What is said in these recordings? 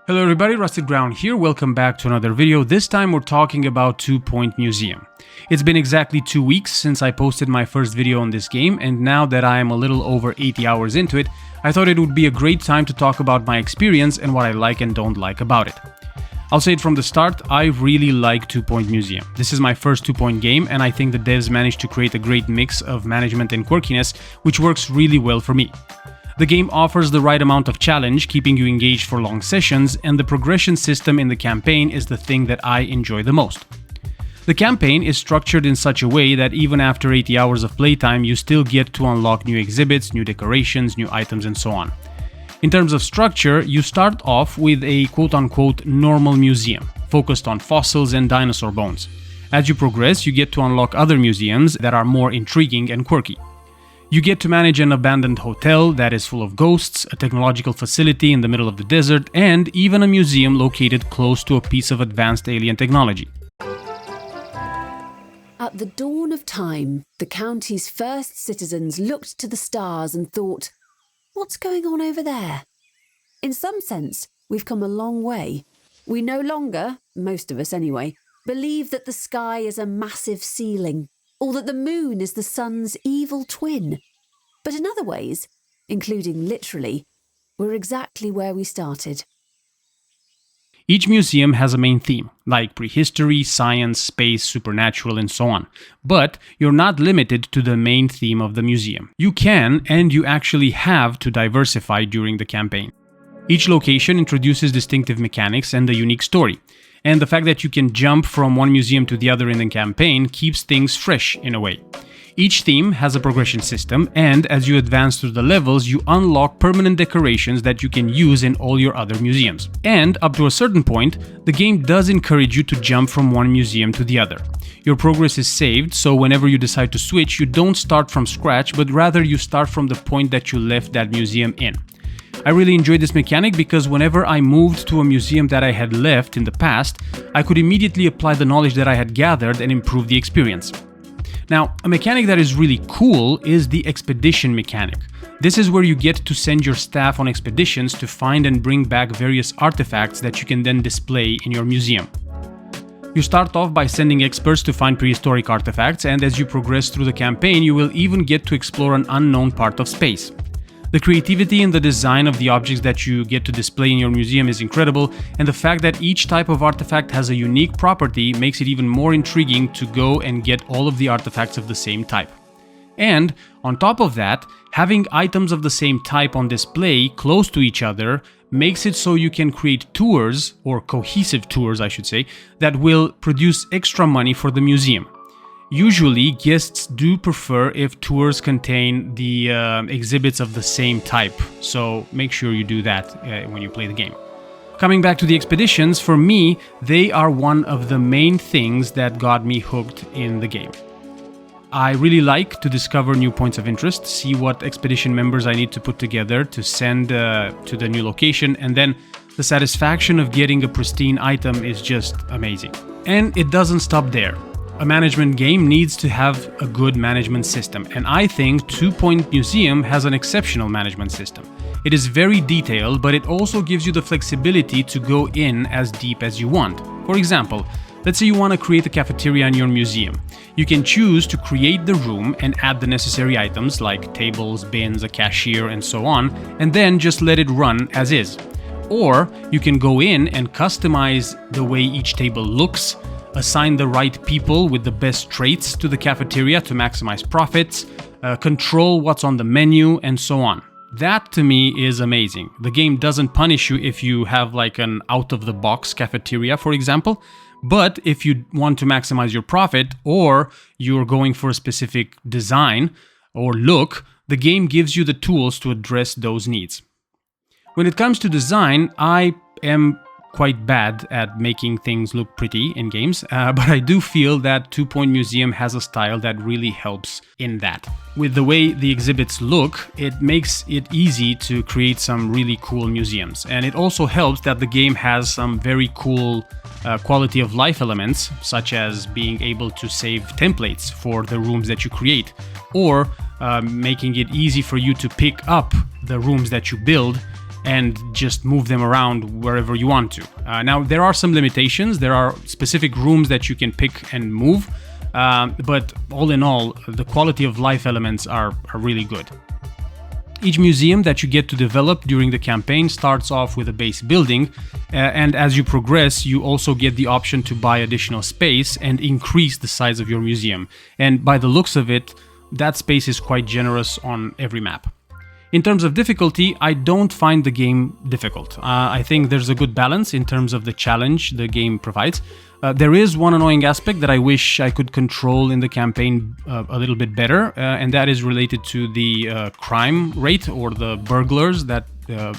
Hello everybody, Rusted Ground here, welcome back to another video. This time we're talking about 2 Point Museum. It's been exactly 2 weeks since I posted my first video on this game, and now that I am a little over 80 hours into it, I thought it would be a great time to talk about my experience and what I like and don't like about it. I'll say it from the start, I really like 2 Point Museum. This is my first 2 Point game, and I think the devs managed to create a great mix of management and quirkiness, which works really well for me. The game offers the right amount of challenge, keeping you engaged for long sessions, and the progression system in the campaign is the thing that I enjoy the most. The campaign is structured in such a way that even after 80 hours of playtime, you still get to unlock new exhibits, new decorations, new items, and so on. In terms of structure, you start off with a quote-unquote normal museum, focused on fossils and dinosaur bones. As you progress, you get to unlock other museums that are more intriguing and quirky. You get to manage an abandoned hotel that is full of ghosts, a technological facility in the middle of the desert, and even a museum located close to a piece of advanced alien technology. At the dawn of time, the county's first citizens looked to the stars and thought, "What's going on over there?" In some sense, we've come a long way. We no longer, most of us anyway, believe that the sky is a massive ceiling, or that the moon is the sun's evil twin. But in other ways, including literally, we're exactly where we started. Each museum has a main theme, like prehistory, science, space, supernatural, and so on. But you're not limited to the main theme of the museum. You can, and you actually have, to diversify during the campaign. Each location introduces distinctive mechanics and a unique story. And the fact that you can jump from one museum to the other in the campaign keeps things fresh in a way. Each theme has a progression system, and as you advance through the levels, you unlock permanent decorations that you can use in all your other museums. And up to a certain point, the game does encourage you to jump from one museum to the other. Your progress is saved, so whenever you decide to switch, you don't start from scratch, but rather you start from the point that you left that museum in. I really enjoyed this mechanic because whenever I moved to a museum that I had left in the past, I could immediately apply the knowledge that I had gathered and improve the experience. Now, a mechanic that is really cool is the expedition mechanic. This is where you get to send your staff on expeditions to find and bring back various artifacts that you can then display in your museum. You start off by sending experts to find prehistoric artifacts, and as you progress through the campaign, you will even get to explore an unknown part of space. The creativity and the design of the objects that you get to display in your museum is incredible, and the fact that each type of artifact has a unique property makes it even more intriguing to go and get all of the artifacts of the same type. And, on top of that, having items of the same type on display close to each other makes it so you can create tours, or cohesive tours I should say, that will produce extra money for the museum. Usually, guests do prefer if tours contain the exhibits of the same type, so make sure you do that when you play the game. Coming back to the expeditions, for me, they are one of the main things that got me hooked in the game. I really like to discover new points of interest, see what expedition members I need to put together to send to the new location, and then the satisfaction of getting a pristine item is just amazing. And it doesn't stop there. A management game needs to have a good management system, and I think 2 Point Museum has an exceptional management system. It is very detailed, but it also gives you the flexibility to go in as deep as you want. For example, let's say you want to create a cafeteria in your museum. You can choose to create the room and add the necessary items like tables, bins, a cashier, and so on, and then just let it run as is. Or you can go in and customize the way each table looks, assign the right people with the best traits to the cafeteria to maximize profits, control what's on the menu, and so on. That to me is amazing. The game doesn't punish you if you have like an out-of-the-box cafeteria, for example, but if you want to maximize your profit or you're going for a specific design or look, the game gives you the tools to address those needs. When it comes to design, I am quite bad at making things look pretty in games, but I do feel that 2 Point Museum has a style that really helps in that. With the way the exhibits look, it makes it easy to create some really cool museums, and it also helps that the game has some very cool quality of life elements, such as being able to save templates for the rooms that you create, or making it easy for you to pick up the rooms that you build and just move them around wherever you want to. Now, there are some limitations. There are specific rooms that you can pick and move, but all in all, the quality of life elements are really good. Each museum that you get to develop during the campaign starts off with a base building, and as you progress, you also get the option to buy additional space and increase the size of your museum. And by the looks of it, that space is quite generous on every map. In terms of difficulty, I don't find the game difficult. I think there's a good balance in terms of the challenge the game provides. There is one annoying aspect that I wish I could control in the campaign a little bit better, and that is related to the crime rate or the burglars that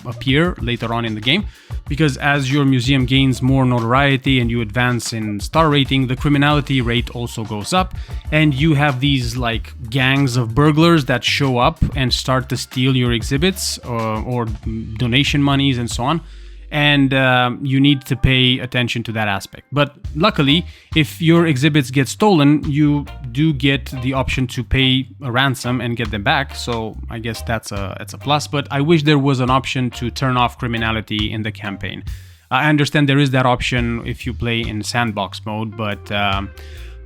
appear later on in the game. Because as your museum gains more notoriety and you advance in star rating, the criminality rate also goes up, and you have these like gangs of burglars that show up and start to steal your exhibits or donation monies and so on. And you need to pay attention to that aspect. But luckily, if your exhibits get stolen, you do get the option to pay a ransom and get them back. So I guess that's a plus. But I wish there was an option to turn off criminality in the campaign. I understand there is that option if you play in sandbox mode, but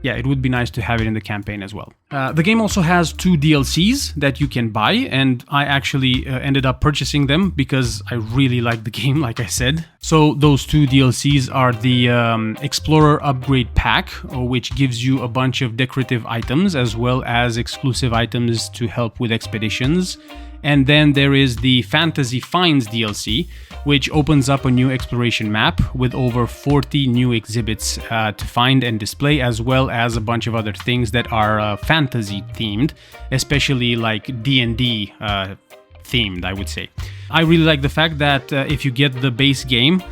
yeah, it would be nice to have it in the campaign as well. The game also has 2 DLCs that you can buy, and I actually ended up purchasing them because I really like the game, like I said. So those 2 DLCs are the Explorer Upgrade Pack, which gives you a bunch of decorative items as well as exclusive items to help with expeditions. And then there is the Fantasy Finds DLC, which opens up a new exploration map with over 40 new exhibits to find and display, as well as a bunch of other things that are fantasy themed, especially like D&D themed, I would say. I really like the fact that if you get the base game,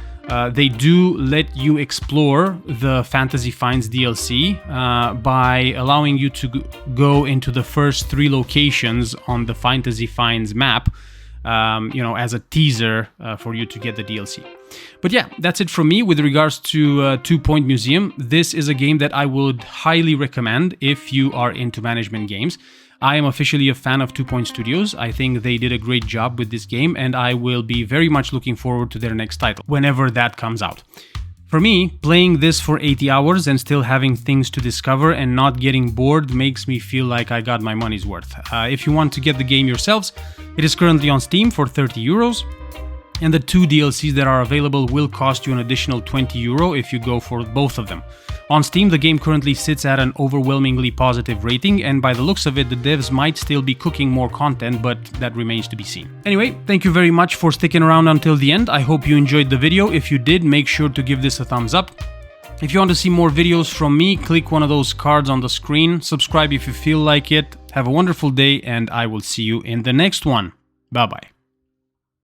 they do let you explore the Fantasy Finds DLC by allowing you to go into the first 3 locations on the Fantasy Finds map, as a teaser for you to get the DLC. But yeah, that's it from me with regards to 2 Point Museum. This is a game that I would highly recommend if you are into management games. I am officially a fan of 2 Point Studios. I think they did a great job with this game, and I will be very much looking forward to their next title, whenever that comes out. For me, playing this for 80 hours and still having things to discover and not getting bored makes me feel like I got my money's worth. If you want to get the game yourselves, it is currently on Steam for 30 euros. And the 2 DLCs that are available will cost you an additional 20 euro if you go for both of them. On Steam, the game currently sits at an overwhelmingly positive rating, and by the looks of it, the devs might still be cooking more content, but that remains to be seen. Anyway, thank you very much for sticking around until the end. I hope you enjoyed the video. If you did, make sure to give this a thumbs up. If you want to see more videos from me, click one of those cards on the screen. Subscribe if you feel like it. Have a wonderful day, and I will see you in the next one. Bye-bye.